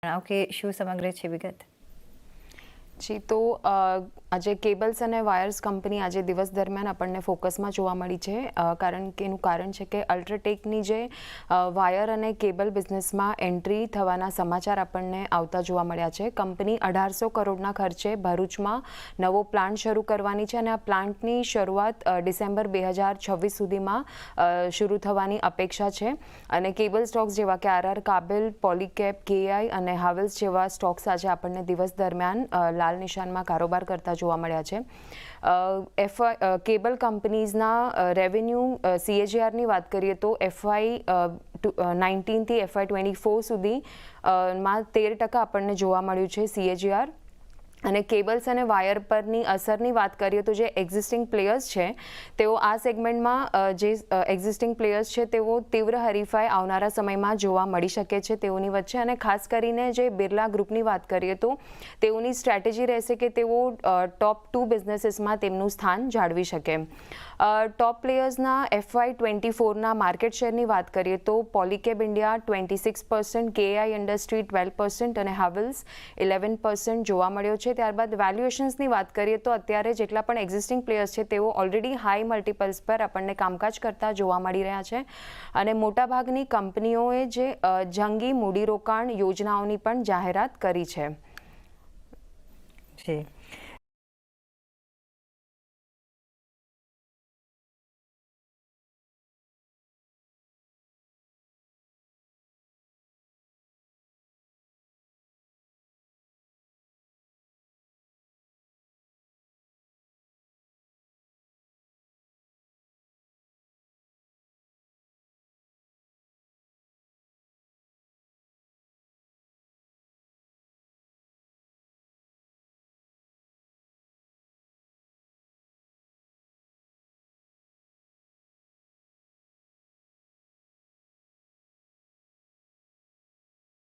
કે શું સમગ્ર છે વિગત? જી, તો આજે કેબલ્સ અને વાયર્સ કંપની આજે દિવસ દરમિયાન આપણને ફોકસમાં જોવા મળી છે, કારણ કે એનું કારણ છે કે અલ્ટ્રાટેકની જે વાયર અને કેબલ બિઝનેસમાં એન્ટ્રી થવાના સમાચાર આપણને આવતા જોવા મળ્યા છે. કંપની 1800 કરોડના ખર્ચે ભરૂચમાં નવો પ્લાન્ટ શરૂ કરવાની છે અને આ પ્લાન્ટની શરૂઆત ડિસેમ્બર 2026 સુધીમાં શરૂ થવાની અપેક્ષા છે. અને કેબલ સ્ટોક્સ જેવા કે આરઆર કાબેલ, પોલીકેબ, કેઆઈ અને હાવેલ્સ જેવા સ્ટોક્સ આજે આપણને દિવસ દરમિયાન લાલ નિશાનમાં કારોબાર કરતા જોવા મળ્યા છે. કેબલ કંપનીઝના રેવન્યુ CAGRની વાત કરીએ તો FY19 થી FY24 સુધી માં 13% આપણને જોવા મળ્યું છે CAGR. અને કેબલ્સ અને વાયર પરની અસરની વાત કરીએ તો જે એક્ઝિસ્ટિંગ પ્લેયર્સ છે તેઓ આ સેગમેન્ટમાં જે એક્ઝિસ્ટિંગ પ્લેયર્સ છે તેઓ તીવ્ર હરીફાઈ આવનારા સમયમાં જોવા મળી શકે છે તેઓની વચ્ચે. અને ખાસ કરીને જે બિરલા ગ્રુપની વાત કરીએ તો તેઓની સ્ટ્રેટેજી રહેશે કે તેઓ ટોપ 2 બિઝનેસીસમાં તેમનું સ્થાન જાળવી શકે. ટોપ પ્લેયર્સના FY24ના માર્કેટ શેરની વાત કરીએ તો પોલીકેબ ઇન્ડિયા 26%, કેઆઈ ઇન્ડસ્ટ્રી 12% અને હાવેલ્સ 11% જોવા મળ્યો છે. ત્યારબાદ વેલ્યુએશન્સની વાત કરીએ તો અત્યારે જેટલા પણ એક્ઝિસ્ટિંગ પ્લેયર્સ છે તેઓ ઓલરેડી હાઈ મલ્ટિપલ્સ પર આપણને કામકાજ કરતા જોવા મળી રહ્યા છે. અને મોટાભાગની કંપનીઓએ જે જંગી મૂડીરોકાણ યોજનાઓની પણ જાહેરાત કરી છે. જી.